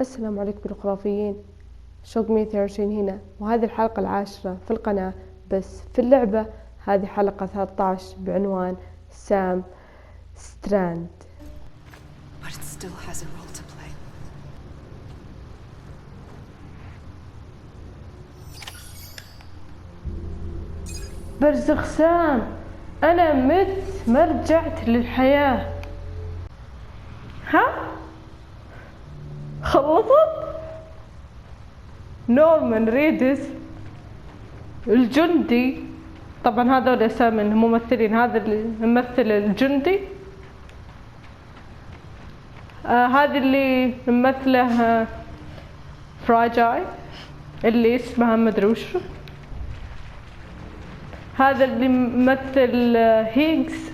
السلام عليكم الخرافيين. شوق 120 هنا، وهذه الحلقة العاشرة في القناة. بس في اللعبة هذه حلقة 13 بعنوان سام ستراند. But it still has a role to play. برزخ سام، أنا مت ما رجعت للحياة. ها؟ خلصت؟ نورمان ريدس الجندي، طبعا هذول اسامي الممثلين. هذا اللي ممثل الجندي، هذا اللي ممثله فراجاي اللي اسمها مدري وشو. هذا اللي ممثل هيجز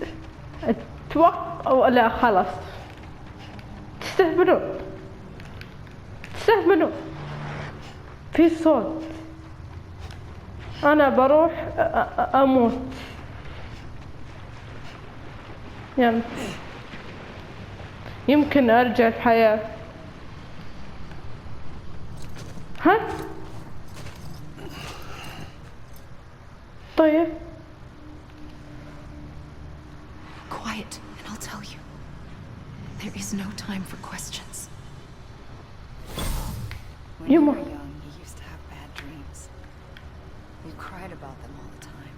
اتوقع، او لا خلاص تستهبلون في صوت. أنا بروح أموت يعني، يمكن أرجع الحياة. ها؟ طيب Quiet, and I'll tell you. There is no time for questions. When you were young, you used to have bad dreams. You cried about them all the time.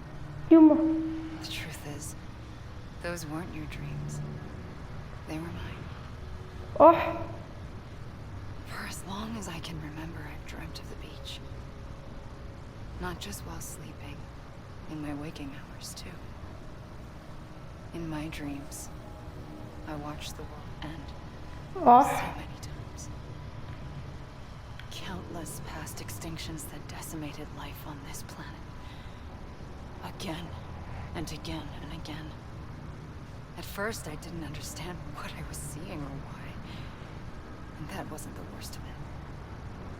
The truth is, those weren't your dreams. They were mine. Oh. For as long as I can remember, I've dreamt of the beach. Not just while sleeping, in my waking hours too. In my dreams, I watched the world end. So many times. Countless past extinctions that decimated life on this planet. Again and again and again. At first, I didn't understand what I was seeing or why. And that wasn't the worst of it.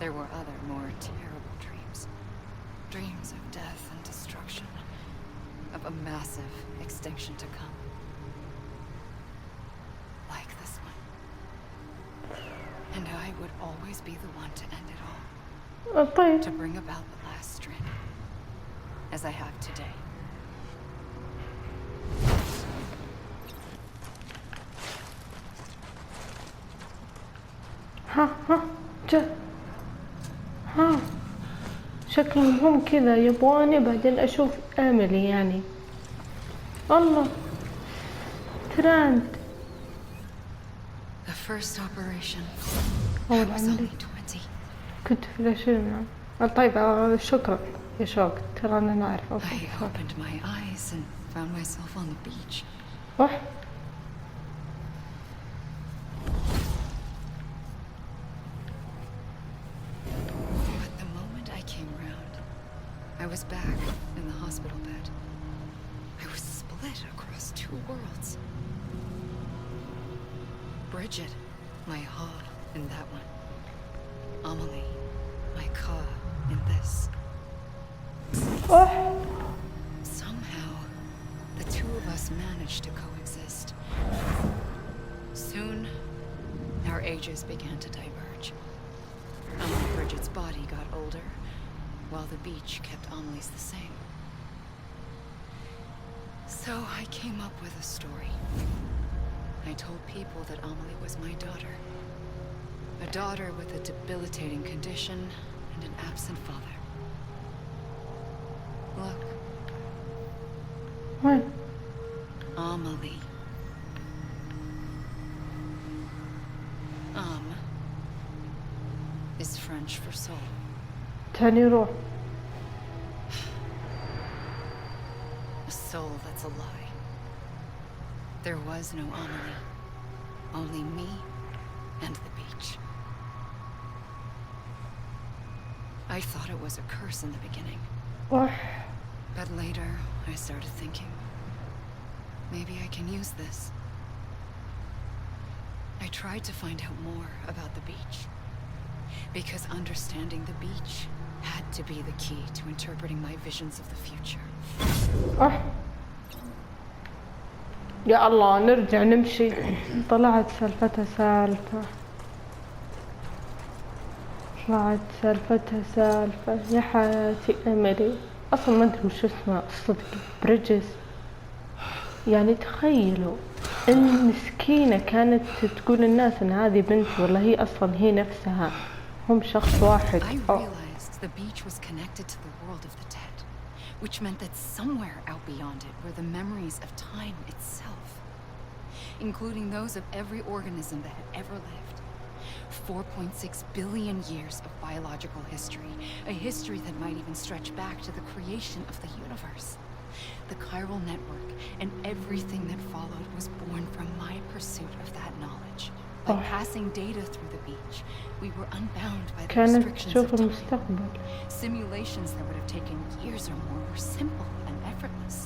There were other, more terrible dreams. Dreams of death and destruction. Of a massive extinction to come. Like this one. And I would always be the one to end it all. To bring about the last Stranding. As I have today. شكلهم هم كذا يبغوني بعدين أشوف أميلي يعني. الله تراند. The first operation. أول I was عملية only 20. كنت في العشرين. طيب شكرا يا شوق، ترى أنا أعرف. I opened my eyes and found myself on the beach. But the moment I came round, I was back in the hospital bed. I was split across two worlds. Bridget, my Ha in that one. Amelie, my Ka in this. Somehow, the two of us managed to coexist. Soon, our ages began to diverge. Bridget's body got older, while the beach kept Amelie's the same. So I came up with a story. I told people that Amelie was my daughter. A daughter with a debilitating condition and an absent father. Look. What? Amelie. Is French for soul. تاني روح. A soul that's a lie. There was no Amelie. Only me and the beach. I thought it was a curse in the beginning. But later, I started thinking, maybe I can use this. I tried to find out more about the beach. Because understanding the beach had to be the key to interpreting my visions of the future. يا الله نرجع نمشي. طلعت سالفتها سالفة. طلعت سالفتها سالفة يا حياتي أميلي، أصلا ما أدري وش اسمها الصدق. بريدجز، يعني تخيلوا إن مسكينة كانت تقول الناس إن هذه بنت، والله هي أصلا هي نفسها هم شخص واحد. I realized the beach was connected to the world of the dead, which meant that somewhere out beyond it were the memories of time itself, including those of every organism that had ever lived. 4.6 billion years of biological history, a history that might even stretch back to the creation of the universe. The chiral network and everything that followed was born from my pursuit of that knowledge. By passing data through the beach, we were unbound by the restrictions of time. Simulations that would have taken years or more were simple and effortless.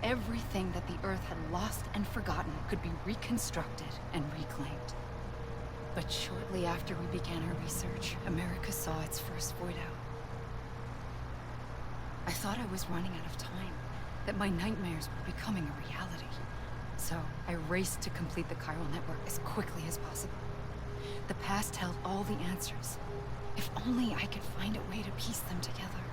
Everything that the Earth had lost and forgotten could be reconstructed and reclaimed. But shortly after we began our research, America saw its first void out. I thought I was running out of time, that my nightmares were becoming a reality. So I raced to complete the chiral network as quickly as possible. The past held all the answers. If only I could find a way to piece them together.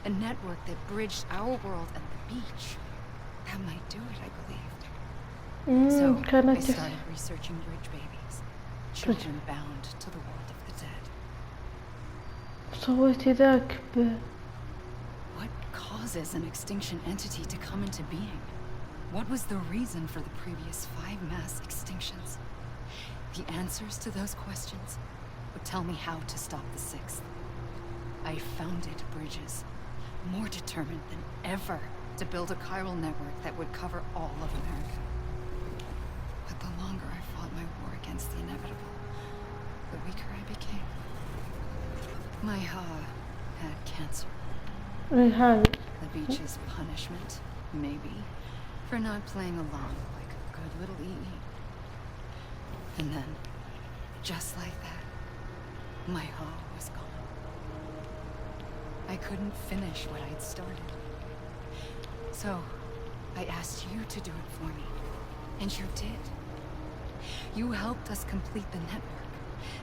A network that bridged our world and the beach. That might do it, I believed. So I started researching bridge babies, children bound to the world of the dead. صوتي ذاك What causes an extinction entity to come into being? What was the reason for the previous 5 mass extinctions? The answers to those questions would tell me how to stop the 6th. I founded Bridges, more determined than ever to build a chiral network that would cover all of America. But the longer I fought my war against the inevitable, the weaker I became. My had cancer. The beach's punishment, maybe, for not playing along like a good little EE. And then, just like that, my was gone. I couldn't finish what I'd started. So, I asked you to do it for me, and you did. You helped us complete the network,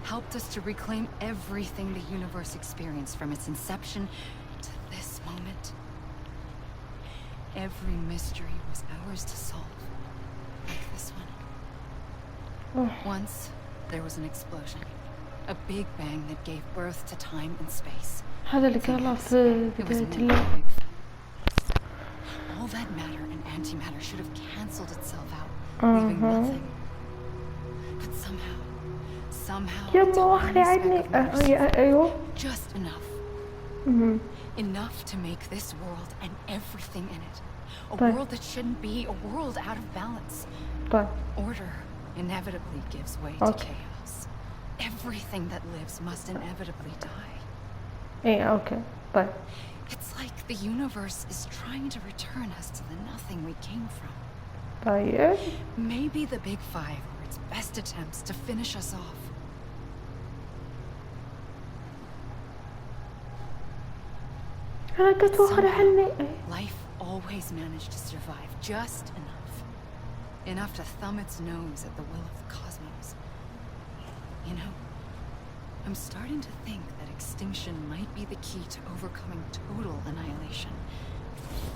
helped us to reclaim everything the universe experienced from its inception to this moment. Every mystery was ours to solve, like this one. Once, there was an explosion. A big bang that gave birth to time and space. هذا اللي قاله في بداية اللعبة. All that matter and antimatter should have cancelled itself out, leaving nothing. But somehow, just enough. Enough to make this world and everything in it a world that shouldn't be, a world out of balance. Order inevitably gives way to chaos. Everything that lives must inevitably die. It's like the universe is trying to return us to the nothing we came from. Maybe the Big Five were its best attempts to finish us off. Life always managed to survive just enough. Enough to thumb its nose at the will of the cosmos. You know, I'm starting to think that extinction might be the key to overcoming total annihilation.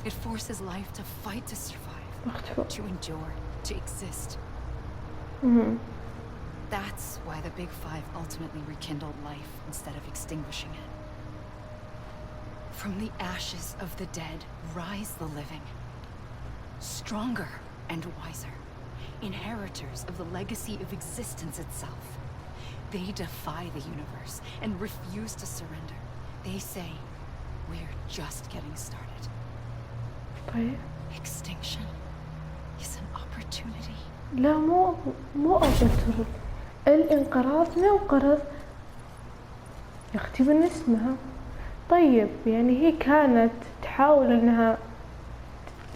It forces life to fight to survive, to endure, to exist. That's why the Big Five ultimately rekindled life instead of extinguishing it. From the ashes of the dead rise the living, stronger and wiser, inheritors of the legacy of existence itself. They defy the universe and refuse to surrender. They say, we're just getting started. Extinction is an opportunity. لا مو opportunity. الانقراض ما انقرض يا اختي من اسمها. طيب يعني هي كانت تحاول انها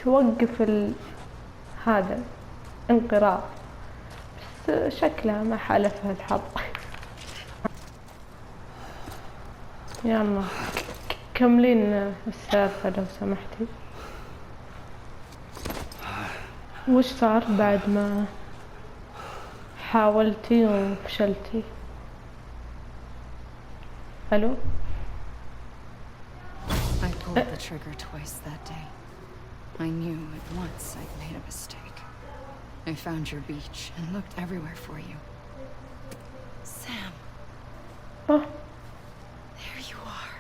توقف هذا انقراض، بس شكلها ما حالفها الحظ. يلا كملين السالفة لو سمحتي. وش صار بعد ما حاولتي وفشلتي؟ الو. I pulled the trigger twice that day. I knew at once I'd made a mistake. I found your beach and looked everywhere for you. Sam. Oh. There you are.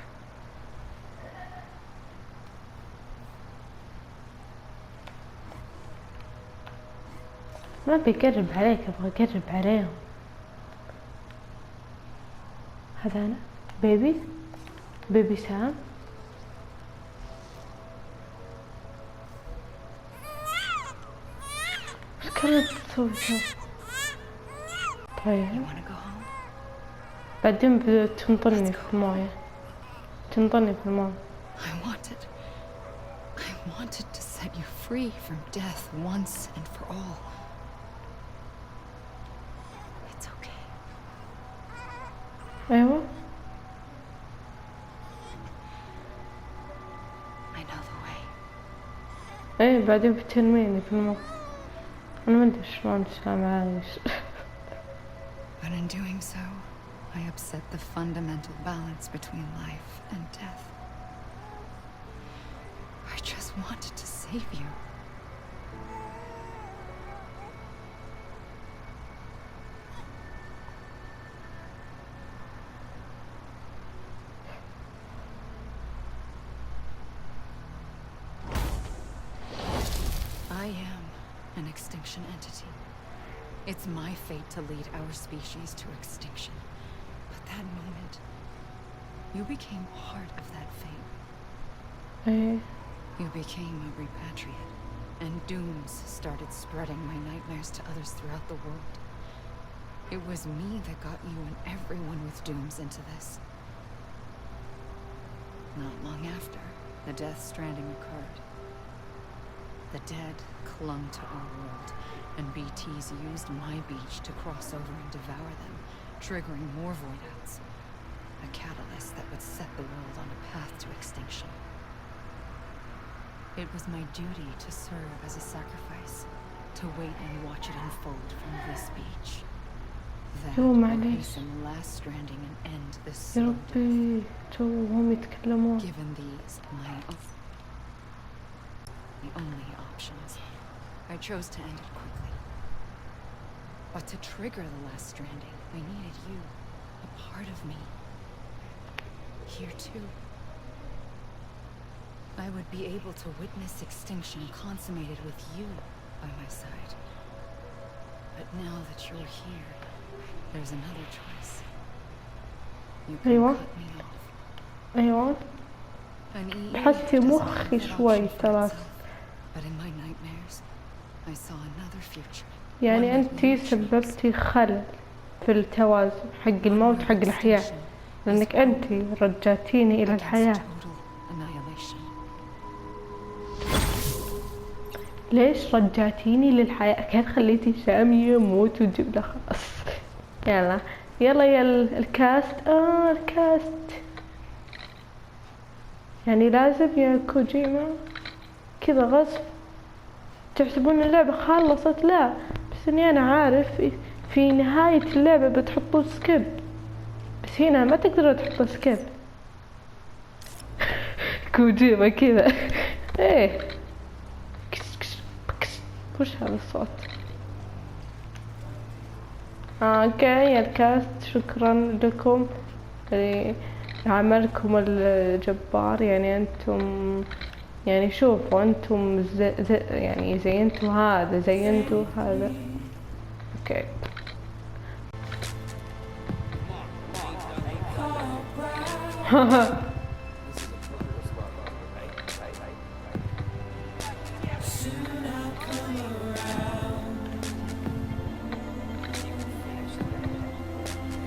ما بيقرب عليك، ابغى اقرب عليهم. هذا انا بيبي سام. ايش كانت تسوي؟ طيب بعدين بتنطرني في الموية، تنطرني في الموية. I wanted to set you free from death once and for all. It's okay. ايوه. I know the way. ايه بعدين بترميني في الموية. انا ما ادري شلون السلام عايش. But in doing so, I upset the fundamental balance between life and death. I just wanted to save you. I am an extinction entity. It's my fate to lead our species to extinction. But that moment, you became part of that fate. You became a repatriate, and dooms started spreading my nightmares to others throughout the world. It was me that got you and everyone with dooms into this. Not long after, the death stranding occurred. The dead clung to our world, and BTs used my beach to cross over and devour them, triggering more void-outs. A catalyst that would set the world on a path to extinction. It was my duty to serve as a sacrifice, to wait and watch it unfold from this beach. That would hasten the last stranding and end this slow death. Given these, the only options, I chose to end it quickly. But to trigger the last stranding, I needed you, a part of me. Here too. I would be able to witness extinction consummated with you by my side. But now that you're here, there's another choice. You can cut me off. أيوة. حسي مخي شوي ترى. But in my nightmares, I saw another future. يعني أنتي سببتي خلل في التوازن حق الموت حق الحياة، لأنك أنتي رجعتيني إلى الحياة. ليش رجعتيني للحياة؟ كان خليتي سام يموت وتجيب له خلاص. يلا يا الكاست. الكاست يعني لازم يا كوجيما كذا غصب تحسبون اللعبة خلصت؟ لا، بس اني انا عارف في نهاية اللعبة بتحطوا سكيب، بس هنا ما تقدروا تحطوا سكيب. كوجيما كذا. ايه وش هذا الصوت؟ اوكي يا الكاست، شكرا لكم لعملكم الجبار. يعني انتم يعني شوفوا انتم يعني زينتوا هذا زينتوا هذا. اوكي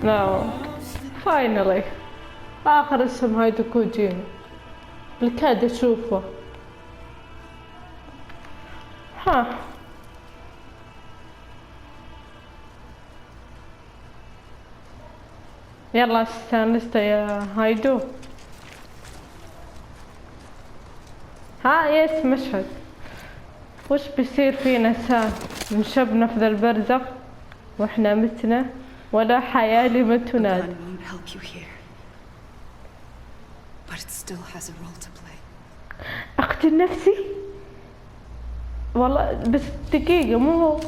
لا فاينلي آخر اسم هايدو كوجيما بالكاد أشوفه. ها يلا استانست يا هايدو. ها يس مشهد. وش بيصير فينا سام؟ نشبنا في ذا البرزخ واحنا متنا ولا حياة لمن تنادي. but it still has a role to play. أقتل نفسي؟ والله بس دقيقة مو هو.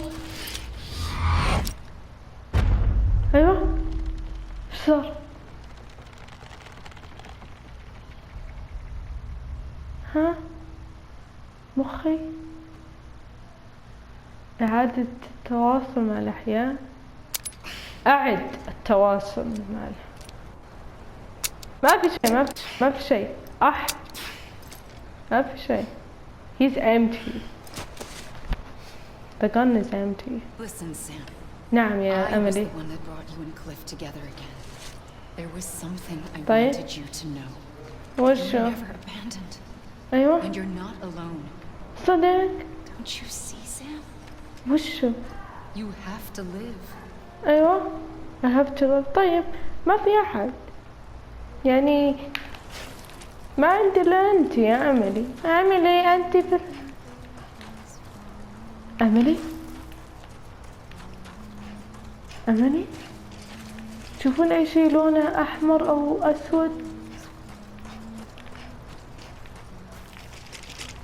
أيوة إيش صار؟ ها؟ مخي إعادة التواصل مع الأحياء. أعد التواصل مع ما في شيء ما في شيء ما في شيء. He's empty. The gun is empty. Listen, Sam. نعم يا أميلي. I was the one that brought you and Cliff together again. There was something I طيب. wanted you to know. وشو؟ You're never abandoned. أيوة. And you're not alone. صدق. Don't you see, Sam? وشو؟ You have to live. أيوة. I have to live. طيب ما في أحد. يعني ما عندي إلا أنت يا أميلي. أميلي أنت في أميلي. أميلي تشوفون أي شيء لونه أحمر أو أسود؟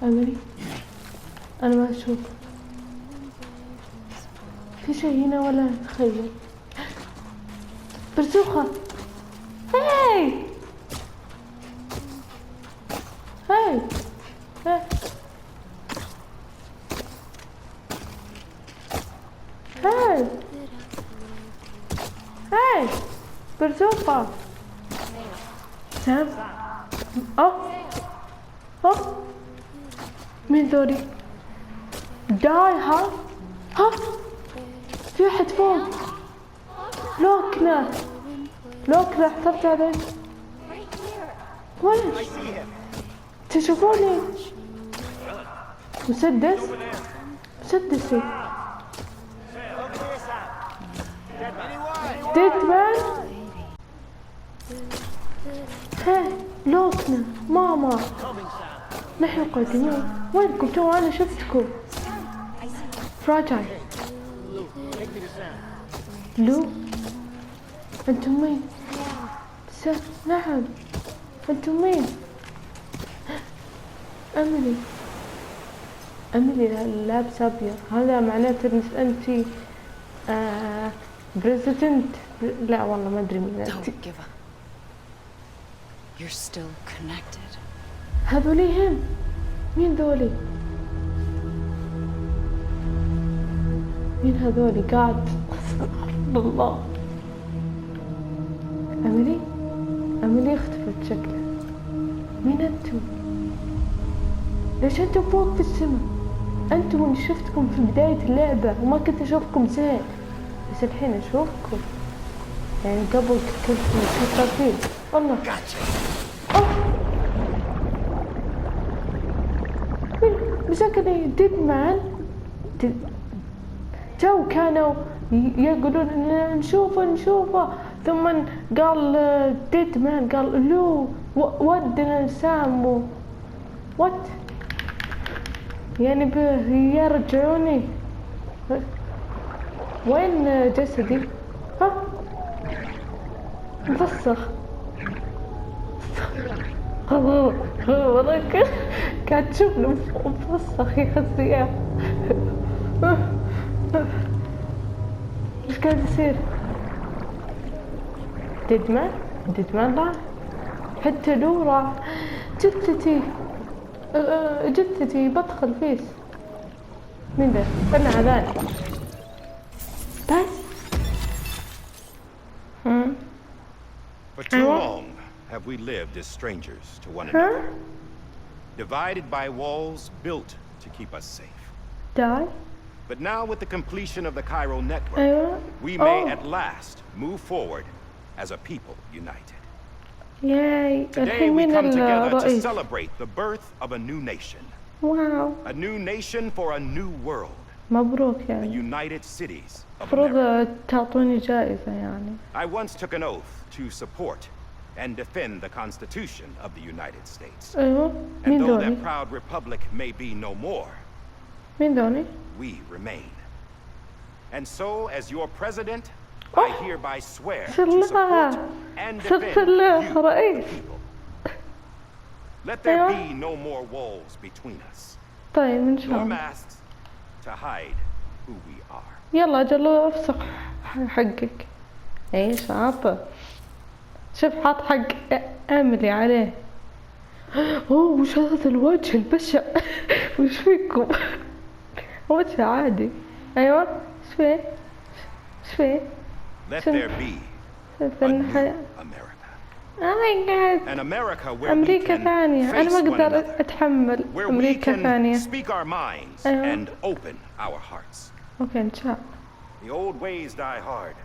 أميلي أنا ما أشوف في شيء هنا ولا أتخيل. برزوخة. هاي هاي هاي هاي هاي برزوقة. سام. مين ذولي؟ داي ها في أحد فوق. لوكنا حسبت عليه. وين تشوفوني؟ مسدسي ديد مان. هاي لوكنا ماما نحن قادمين. وينكم؟ تو أنا شفتكم. فراجايل لو أنتم مين؟ نعم أنتم مين؟ أميلي لابسة أبيض. هذا معناته إنك أنتي بريزيدنت. لا والله ما أدري مين أنتي. Don't give up. You're still connected. هذولي هم مين ذولي؟ مين هذولي قاعد؟ الله. أميلي اختفت شكلها. مين أنتم؟ ليش أنتم فوق في السماء؟ أنتم اللي شفتكم في بداية اللعبة وما كنت أشوفكم زين، بس الحين أشوفكم. يعني قبل كنت خفيفين. والله مسكني ديد مان. تو كانوا يقولون إن نشوفه ثم قال ديد مان قال لو ودنا سام وات يعني يرجعوني. وين جسدي؟ مفسخ. والله كانت تشوفني مفسخ يخزيها. ايش قاعد يصير؟ ديد مان راح. حتى لو راح. جثتي بدخل فيس. مين ده؟ أنا عذاني بس. For too long have we lived as strangers to one another, divided by walls built to keep us safe. But now with the completion of the chiral network, we may at last move forward as a people united. Yay. Today we come together to celebrate the birth of a new nation. Wow. A new nation for a new world. مبروك The يعني. United Cities of مفروض America. تعطوني جائزة يعني. I once took an oath to support and defend the Constitution of the United States. And though that proud republic may be no more, we remain. And so, as your president, I hereby swear to support and defend you, the people. Let there be no more walls between us. طيب إن شاء No الله. masks to hide who we are. يلا أجل افسخ حقك. إيه شاطر. شوف حاط حق أميلي عليه. أوه وش هذا الوجه البشع؟ وش فيكم؟ وجه عادي. أيوة إيش فيه؟ إيش فيه؟ Let there be a new America. An America where we أمريكا can ثانية. أنا face ما one أقدر another. أتحمل Where we أمريكا can ثانية. speak our minds أيوة. and open our hearts. أوكي إن شاء الله. The old ways die hard,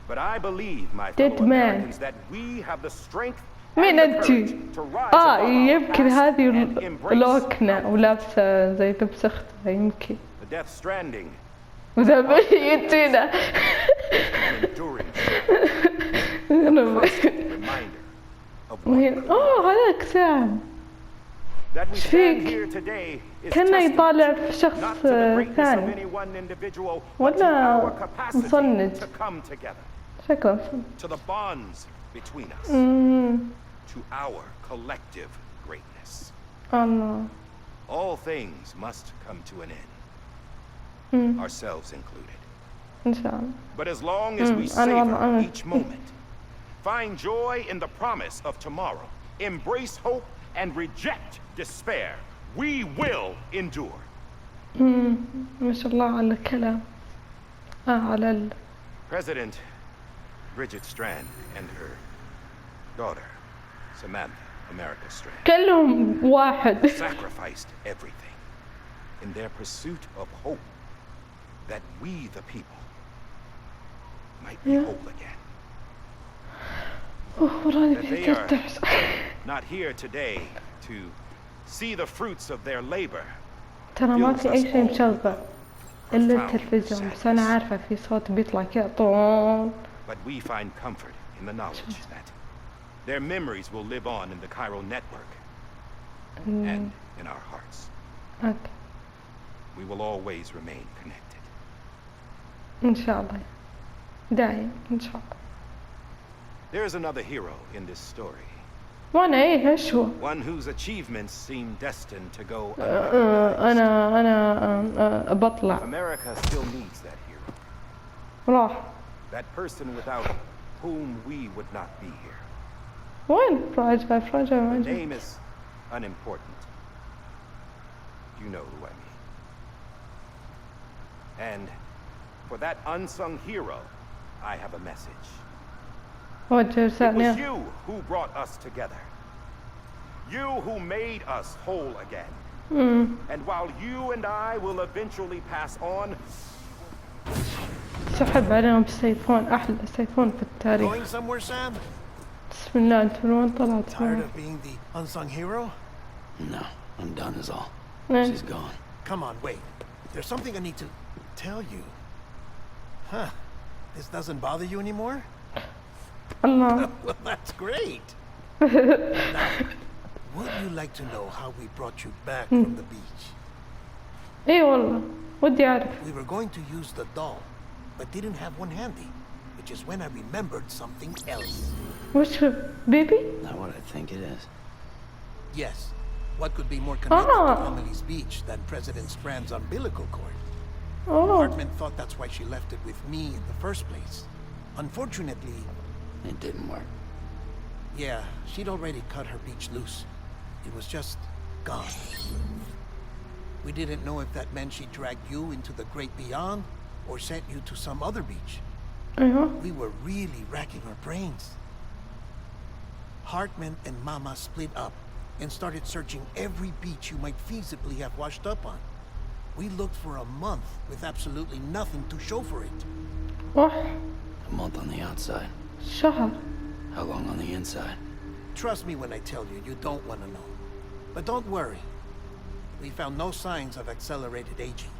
but I believe, my Dead fellow man. Americans, that we have the strength مين and the أنت؟ courage to rise above our يمكن past هذه and embrace لوكنة ولابسة زي لبس أختها يمكن. the death stranding. وذا بيتنا. An enduring reminder of what هذاك سام. that we stand فيك؟ here today is كأنه يطالع في testament شخص not to the greatness of ثاني. any one individual, but to ولا our capacity مصنج. to come together, شكرا. to the bonds between us, to our collective greatness. الله. All things must come to an end, ourselves included. إن شاء الله. But as long as we savor each moment, find joy in the promise of tomorrow, embrace hope and reject despair, we will endure. ما شاء الله على الكلام. على President Bridget Strand and her daughter, Samantha America Strand, كلهم واحد. sacrificed everything in their pursuit of hope that we, the people, might be whole again. That they are not here today to see the fruits of their labor. ترى ما في أي شيء مشغل إلا التلفزيون، بس أنا عارفة في صوت بيطلع كذا طول. But we find comfort in the knowledge that their memories will live on in the Cairo network and in our hearts. أوكي. We will always remain connected. إن شاء الله. دايم إن شاء الله. There is another hero in this story. وأنا إيش هو؟ One whose achievements seem destined to go أنا بطلع. America still needs that hero. راح. That person without whom we would not be here. وين فراجة The name is unimportant. You know who I mean. And for that unsung hero, I have a message. وجه It was رسالة. you who brought us together. You who made us whole again. And while you and I will eventually pass on, سحب عليهم بسيفون، أحلى سيفون في التاريخ. Going somewhere, Sam? بسم الله أنت من وين طلعت؟ Tired of being the unsung hero? No, I'm done is all. إيه. She's gone. Come on, wait. There's something I need to tell you. Huh. This doesn't bother you anymore? الله. Well, that's great. Now, would you like to know how we brought you back from the beach? إي والله ودي أعرف. We were going to use the doll, but didn't have one handy, which is when I remembered something else. وش بيبي؟ Not what I think it is. Yes. What could be more connected to Amelie's beach than President Strand's umbilical cord? Hartman thought that's why she left it with me in the first place. Unfortunately, It didn't work. yeah, she'd already cut her beach loose. It was just gone. We didn't know if that meant she dragged you into the great beyond or sent you to some other beach. أيوه. We were really racking our brains. Hartman and Mama split up and started searching every beach you might feasibly have washed up on. We looked for a month with absolutely nothing to show for it. روح. A month on the outside. شهر. How long on the inside? Trust me when I tell you, you don't want to know. But don't worry. We found no signs of accelerated aging.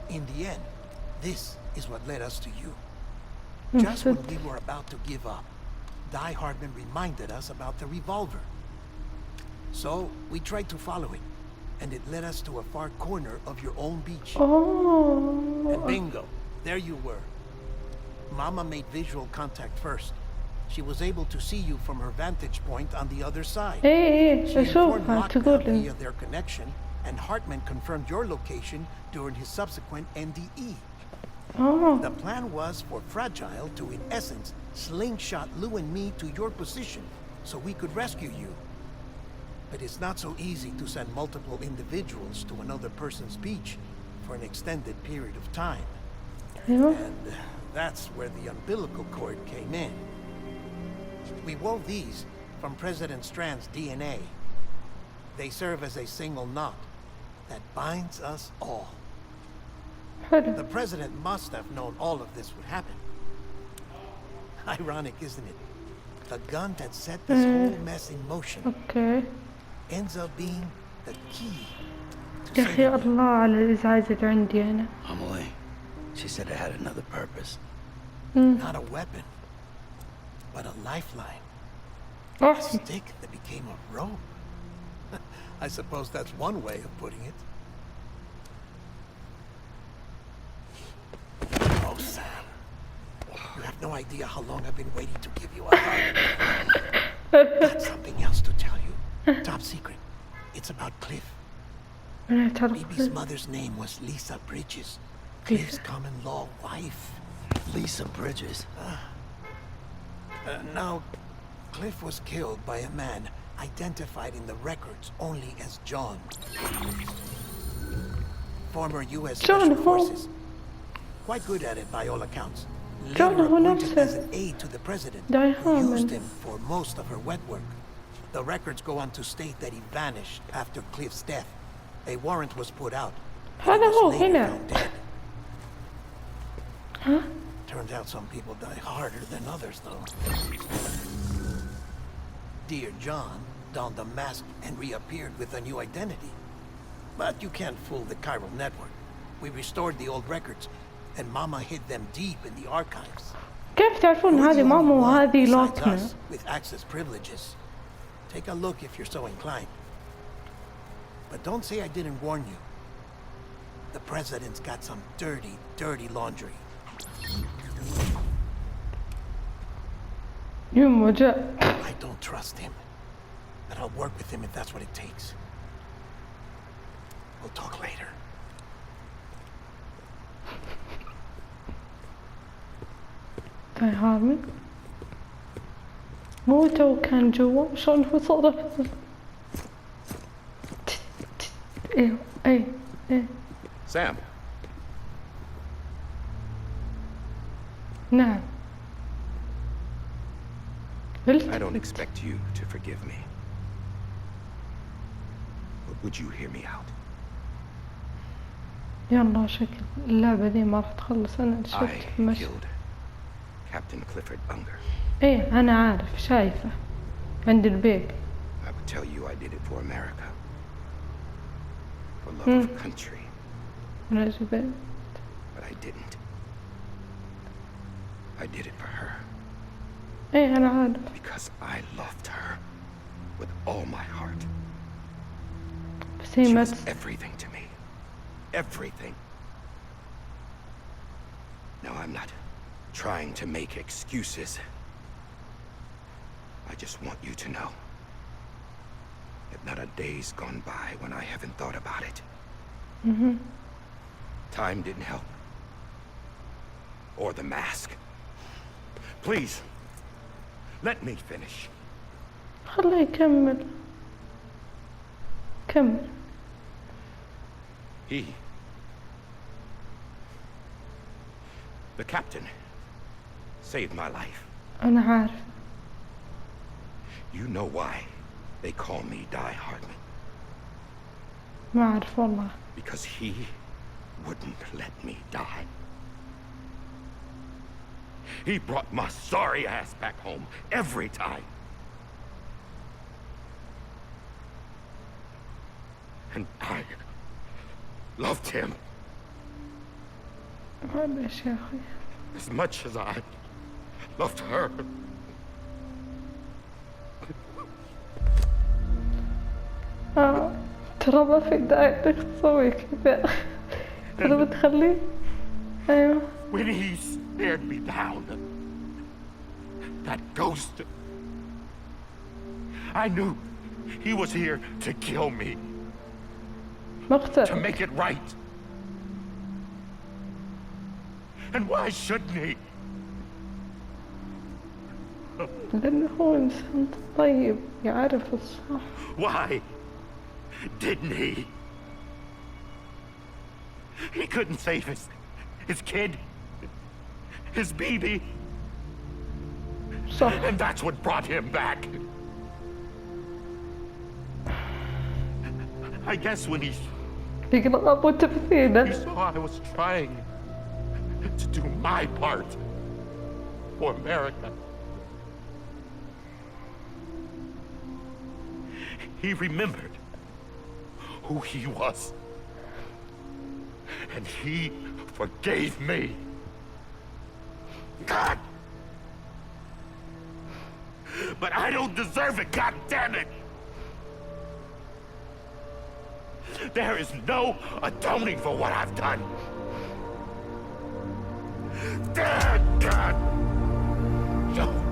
In the end, this is what led us to you. Just when we were about to give up, Die Hartman reminded us about the revolver. So, we tried to follow it, and it led us to a far corner of your own beach. And bingo, there you were. Mama made visual contact first. She was able to see you from her vantage point on the other side. إيه She informed أشوفها Lockdown تقول via their connection, and Hartman confirmed your location during his subsequent NDE. The plan was for Fragile to, in essence, slingshot Lou and me to your position so we could rescue you. But it's not so easy to send multiple individuals to another person's beach for an extended period of time. And that's where the umbilical cord came in. We wove these from President Strand's DNA. They serve as a single knot that binds us all. The president must have known all of this would happen. Ironic, isn't it? The gun that set this whole mess in motion ends up being the key to يا أخي الله على الإزعاج اللي عندي أنا. Emily, she said it had another purpose. Not a weapon, but a lifeline. A stick that became a rope. I suppose that's one way of putting it. Oh, Sam. You have no idea how long I've been waiting to give you a hug. Got something else to tell you. Top secret. It's about Cliff. Baby's mother's name was Lisa Bridges. Cliff's common law wife. Lisa Bridges. Now, Cliff was killed by a man identified in the records only as John. Former U.S. Special Forces. Quite good at it by all accounts. Later appointed as an aide to the president, who used him for most of her wet work. The records go on to state that he vanished after Cliff's death. A warrant was put out. هذا هو هنا. Turns out some people die harder than others, though. Dear John donned a mask and reappeared with a new identity. But you can't fool the chiral network. We restored the old records, and Mama hid them deep in the archives. كيف تعرفون هذه ماما وهذه لوتنا؟ With access privileges. Take a look if you're so inclined. But don't say I didn't warn you. The president's got some dirty, dirty laundry. I don't trust him. But I'll work with him if that's what it takes. We'll talk later. طيب هارمن مو تو كان جوا شلون هو صار ايه Sam. نعم I don't expect you to forgive me. But would you hear me out? يلا شكل اللعبة دي ما راح تخلص أنا شفت I killed Captain Clifford Unger. إيه أنا عارف شايفة عند البيت. I would tell you I did it for America. For love of country. But I didn't. I did it for her. إيه أنا عارف. Because I loved her with all my heart. She was everything to me. Everything. Now I'm not trying to make excuses. I just want you to know that not a day's gone by when I haven't thought about it. Time didn't help. Or the mask. Please, let me finish. خليه يكمل. كمل. The captain saved my life. أنا عارف. You know why they call me Die Hardman? ما أعرف والله. Because he wouldn't let me die. He brought my sorry ass back home every time. And I loved him. As much as I loved her. ترى ما في داعي انك تسوي كذا. ترى بتخليه. ايوه. When he stared me down, That ghost. I knew he was here to kill me. To make it right. And why shouldn't he? لأنه هو إنسان طيب يعرف الصح. Why didn't he? He couldn't save his kid, his baby. صح. And that's what brought him back. I guess when he saw I was trying to do my part for America, he remembered who he was. And he forgave me. God! But I don't deserve it, God damn it! There is no atoning for what I've done. God! No.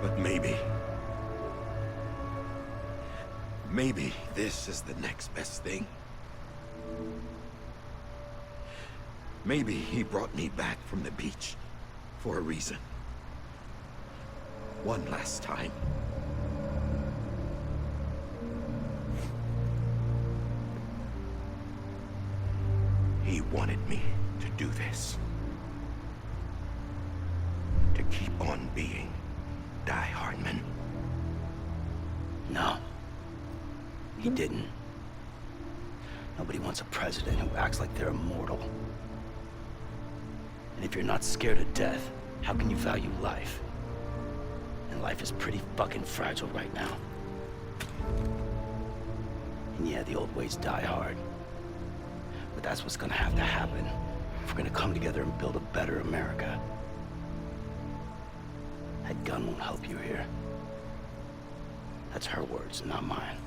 But maybe this is the next best thing. Maybe he brought me back from the beach for a reason. One last time. He wanted me to do this. To keep on being Die Hardman. No. He didn't. Nobody wants a president who acts like they're immortal. And if you're not scared of death, how can you value life? And life is pretty fucking fragile right now. And yeah, the old ways die hard. But that's what's gonna have to happen if we're gonna come together and build a better America. That gun won't help you here. That's her words, not mine.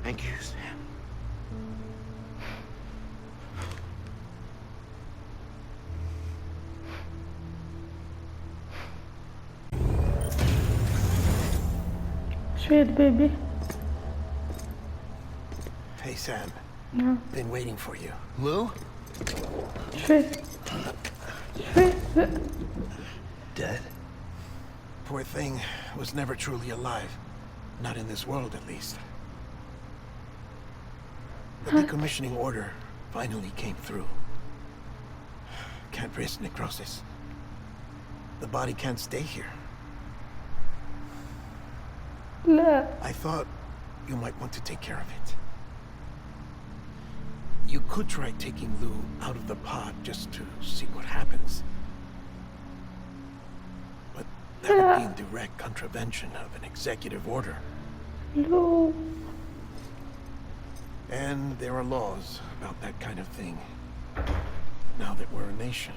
Thank you, Sam. Sweet baby. Hey, Sam. No. Been waiting for you. Lou? Sweet. Dead? Poor thing was never truly alive. Not in this world, at least. The decommissioning order finally came through. Can't risk necrosis. The body can't stay here. لا. I thought you might want to take care of it. You could try taking Lou out of the pod just to see what happens. But that would be in direct contravention of an executive order. No. And there are laws about that kind of thing. Now that we're a nation.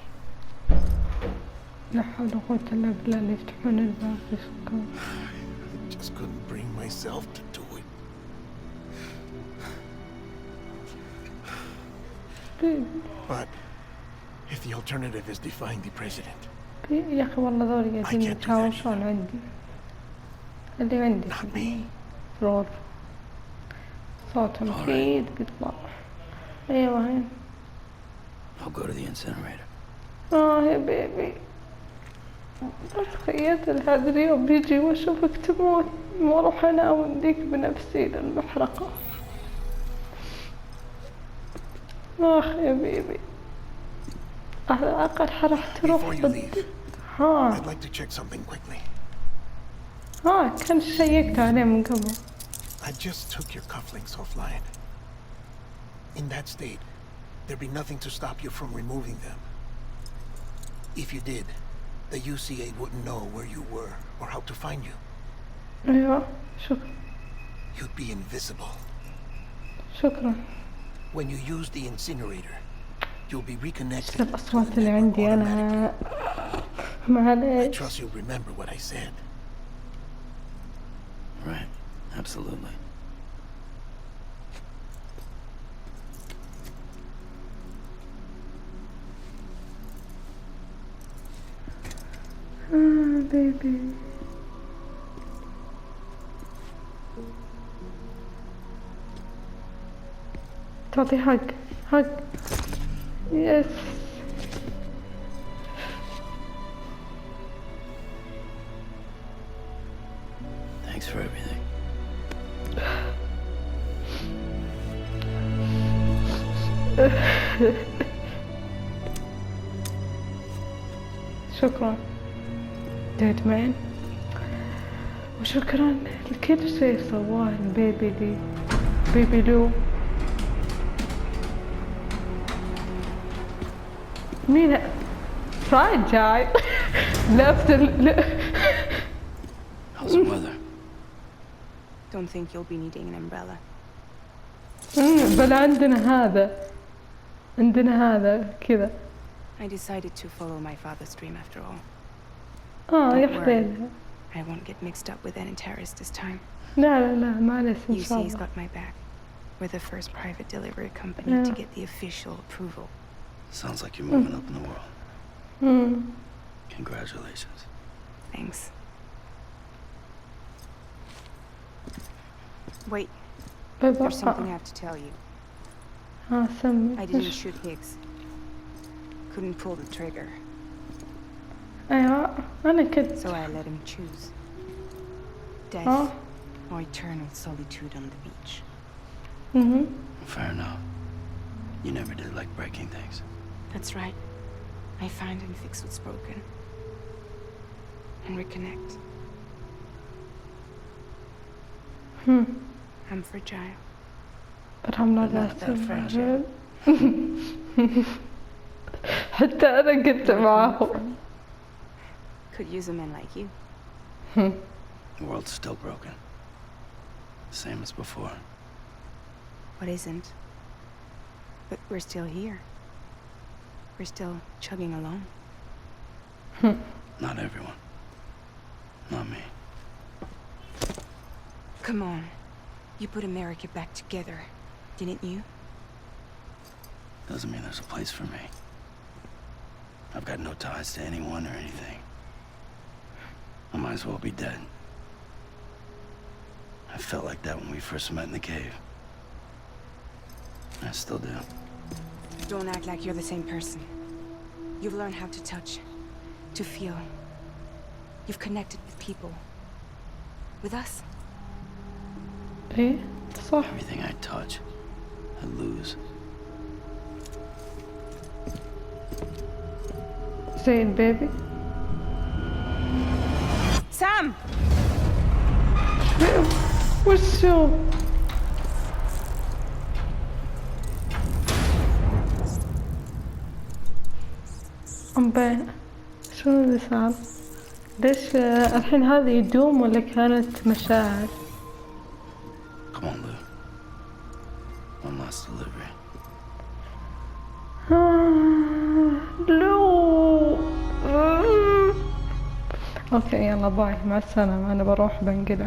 لا حول ولا قوة إلا بالله اللي يفتحون الباب يسكرون. I just couldn't bring myself to do it. But if the alternative is defying the president, يا أخي والله ذولي قاعدين يتهاوشون عندي. اللي عندي في الغرفة. صوتهم أكيد بيطلع. أيوة هين. I'll go to the incinerator. يا بيبي. تخيلت هذا اليوم بيجي واشوفك تموت واروح انا اوديك بنفسي للمحرقة. اخ يا بيبي. على الاقل راح تروح ها. I'd like to check something quickly. كان شيكت عليه من قبل. I just took your cufflinks offline. In that state, there'd be nothing to stop you from removing them. If you did, the UCA wouldn't know where you were or how to find you. أيوة شكرا. You'd be invisible. شكرا. When you use the incinerator, you'll be reconnected. الأصوات اللي عندي أنا I معليش. trust you'll remember what I said. Right, absolutely. بيبي. تعطي حق يس. Thanks for everything. شكرا دايتمان، وشكرا لكل شيء سواه البيبي دي، بيبي لو. مين رايد جاي لفت How's the weather? Don't think you'll be needing an umbrella. بل عندنا هذا كذا. I decided to follow my father's dream after all. يا حليلها. I won't get mixed up with any terrorists this time. لا معلش إن شاء UC's الله. got my back. We're the first private delivery company to get the official approval. Sounds like you're moving up in the world. Congratulations. Thanks. Wait, there's something I have to tell you. سمي. I didn't shoot Higgs. Couldn't pull the trigger. أيوة أنا كنت. So I let him choose. Death or eternal solitude on the beach. Fair enough. You never did like breaking things. That's right. I find and fix what's broken. And reconnect. I'm fragile. But I'm not Not that fragile. حتى أنا كنت معاهم. Could use a man like you. The world's still broken. Same as before. What isn't? But we're still here. We're still chugging along. Not everyone. Not me. Come on. You put America back together, didn't you? Doesn't mean there's a place for me. I've got no ties to anyone or anything. I might as well be dead. I felt like that when we first met in the cave. I still do. Don't act like you're the same person. You've learned how to touch, to feel. You've connected with people. With us. إيه صح. Everything I touch, I lose. زي البيبي. Sam! وشو؟ شنو اللي صار؟ ليش الحين هذا يدوم ولا كانت مشاعر؟ Come on, Lou. One last delivery. لو. اوكي يلا باي، مع السلامة، انا بروح بنقلع.